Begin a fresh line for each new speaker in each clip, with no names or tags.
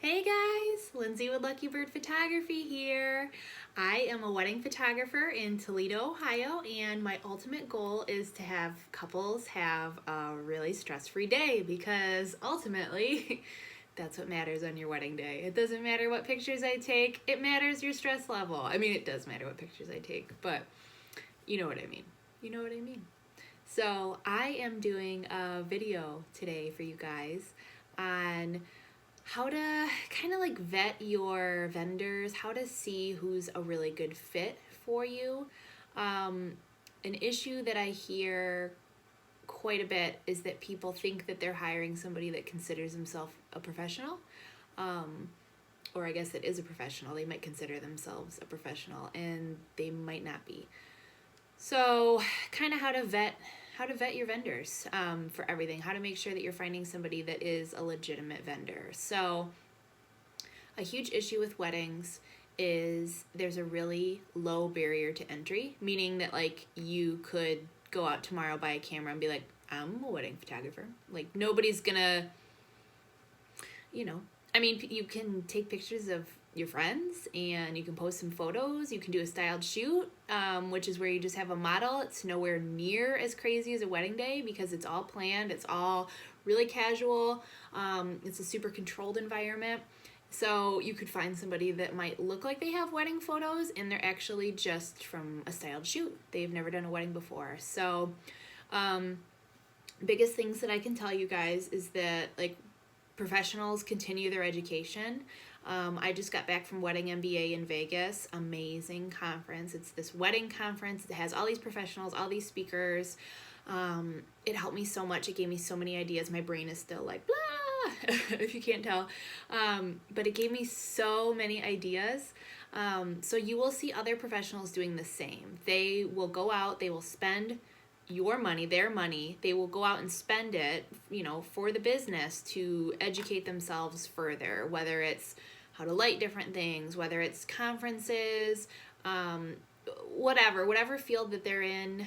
Hey guys, Lindsay with Lucky Bird Photography here. I am a wedding photographer in Toledo, Ohio, and my ultimate goal is to have couples have a really stress-free day because ultimately that's what matters on your wedding day. It doesn't matter what pictures I take, it matters your stress level. I mean, it does matter what pictures I take, but you know what I mean. You know what I mean. So, I am doing a video today for you guys on how to kind of like vet your vendors, how to see who's a really good fit for you. An issue that I hear quite a bit is that people think that they're hiring somebody that considers himself a professional, or I guess that is a professional. They might consider themselves a professional, and they might not be. So, kind of how to vet your vendors for everything. How to make sure that you're finding somebody that is a legitimate vendor. So, a huge issue with weddings is there's a really low barrier to entry, meaning that like you could go out tomorrow, buy a camera, and be like, I'm a wedding photographer. Like nobody's gonna, I mean, you can take pictures of your friends and you can post some photos. You can do a styled shoot, which is where you just have a model. It's nowhere near as crazy as a wedding day because it's all planned. It's all really casual. It's a super controlled environment. So you could find somebody that might look like they have wedding photos and they're actually just from a styled shoot. They've never done a wedding before. So biggest things that I can tell you guys is that like professionals continue their education. I just got back from Wedding MBA in Vegas. Amazing conference. It's this wedding conference. It has all these professionals, all these speakers. It helped me so much. It gave me so many ideas. My brain is still like, blah, if you can't tell. But it gave me so many ideas. So you will see other professionals doing the same. They will go out, they will spend your money, their money, they will go out and spend it, for the business to educate themselves further, whether it's how to light different things, whether it's conferences, whatever field that they're in,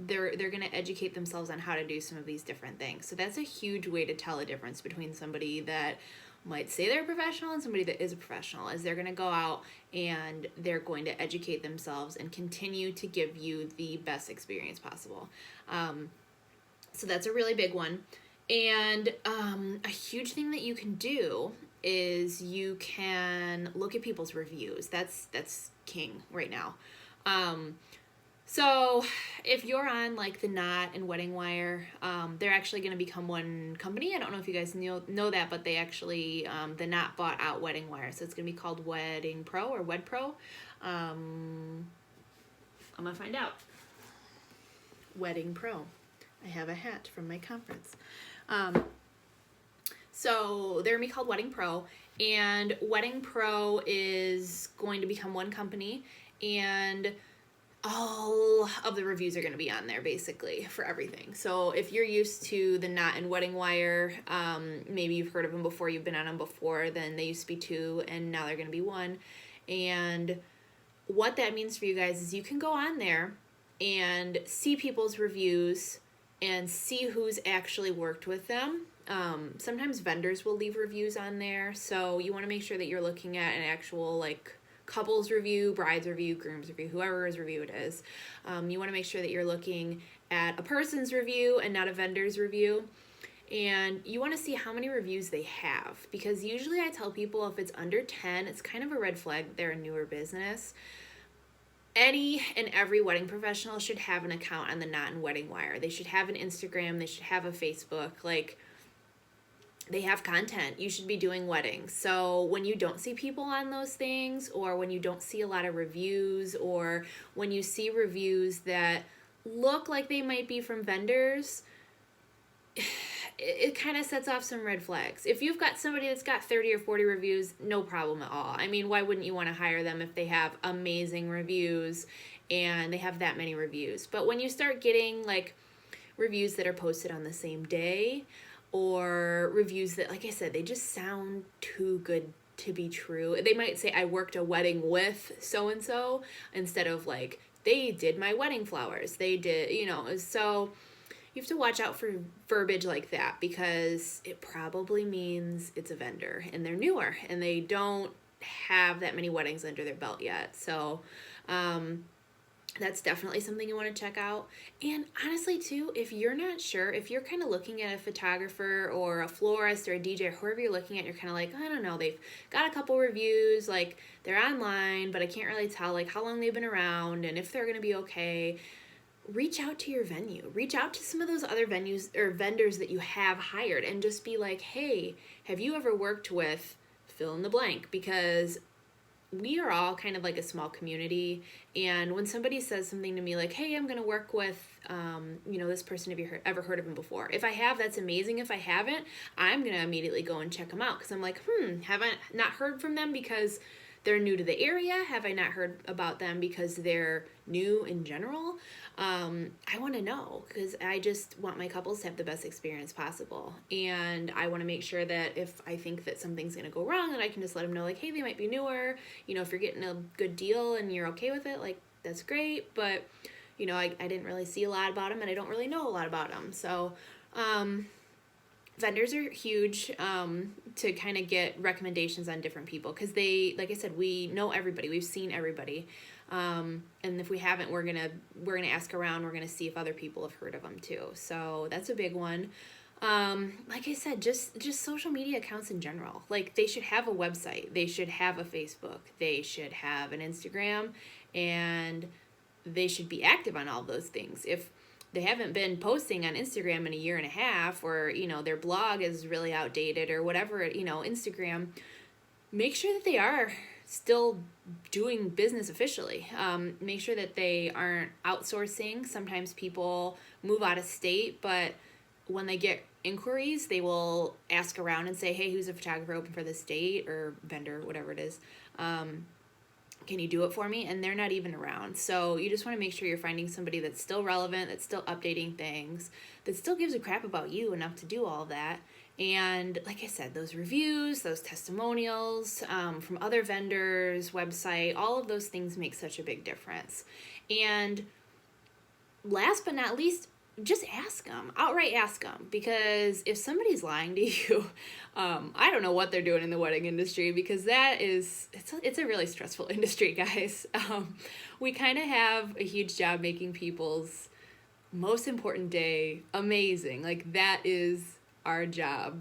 they're going to educate themselves on how to do some of these different things. So that's a huge way to tell a difference between somebody that might say they're a professional and somebody that is a professional, is they're going to go out and they're going to educate themselves and continue to give you the best experience possible. So that's a really big one. And a huge thing that you can do is you can look at people's reviews. That's king right now. So if you're on like The Knot and Wedding Wire, they're actually going to become one company. I don't know if you guys know that, but they actually, The Knot bought out Wedding Wire. So it's going to be called Wedding Pro or Wed Pro. I'm going to find out. Wedding Pro. I have a hat from my conference. So they're going to be called Wedding Pro. And Wedding Pro is going to become one company. And all of the reviews are going to be on there basically for everything. So if you're used to The Knot and Wedding Wire, maybe you've heard of them before, you've been on them before, then they used to be two and now they're going to be one. And what that means for you guys is you can go on there and see people's reviews and see who's actually worked with them. Sometimes vendors will leave reviews on there, so you want to make sure that you're looking at an actual like couple's review, bride's review, groom's review, whoever's review it is. You want to make sure that you're looking at a person's review and not a vendor's review. And you want to see how many reviews they have, because usually I tell people if it's under 10, it's kind of a red flag that they're a newer business. Any and every wedding professional should have an account on The Knot and Wedding Wire. They should have an Instagram. They should have a Facebook. Like, they have content. You should be doing weddings. So when you don't see people on those things, or when you don't see a lot of reviews, or when you see reviews that look like they might be from vendors, it kind of sets off some red flags. If you've got somebody that's got 30 or 40 reviews, no problem at all. I mean, why wouldn't you want to hire them if they have amazing reviews and they have that many reviews? But when you start getting like reviews that are posted on the same day, or reviews that, like I said, they just sound too good to be true. They might say, I worked a wedding with so-and-so, instead of like, they did my wedding flowers. They did, so you have to watch out for verbiage like that, because it probably means it's a vendor and they're newer and they don't have that many weddings under their belt yet. So that's definitely something you want to check out. And honestly too, if you're not sure, if you're kind of looking at a photographer or a florist or a DJ, whoever you're looking at, you're kind of like, I don't know, they've got a couple reviews, like they're online, but I can't really tell like how long they've been around and if they're going to be okay. Reach out to your venue. Reach out to some of those other venues or vendors that you have hired and just be like, hey, have you ever worked with fill in the blank? Because we are all kind of like a small community, and when somebody says something to me like, hey, I'm going to work with this person, have you ever heard of him before? If I have, that's amazing. If I haven't, I'm going to immediately go and check them out, because I'm like, have I not heard from them because they're new to the area? Have I not heard about them because they're new in general? I want to know, because I just want my couples to have the best experience possible. And I want to make sure that if I think that something's going to go wrong, that I can just let them know, like, hey, they might be newer. If you're getting a good deal and you're okay with it, like, that's great. But, I didn't really see a lot about them, and I don't really know a lot about them. So, vendors are huge to kind of get recommendations on different people, because they, like I said, we know everybody. We've seen everybody. And if we haven't, we're gonna ask around. We're gonna see if other people have heard of them too. So that's a big one. Like I said, just social media accounts in general. Like, they should have a website. They should have a Facebook. They should have an Instagram, and they should be active on all those things. If they haven't been posting on Instagram in a year and a half, or, their blog is really outdated or whatever, Instagram, make sure that they are still doing business officially. Make sure that they aren't outsourcing. Sometimes people move out of state, but when they get inquiries, they will ask around and say, hey, who's a photographer open for this date, or vendor, whatever it is. Can you do it for me? And they're not even around. So you just want to make sure you're finding somebody that's still relevant, that's still updating things, that still gives a crap about you enough to do all of that. And like I said, those reviews, those testimonials from other vendors, website, all of those things make such a big difference. And last but not least, just ask them, outright ask them, because if somebody's lying to you, I don't know what they're doing in the wedding industry, because it's a really stressful industry, guys. We kind of have a huge job making people's most important day amazing. Like, that is our job.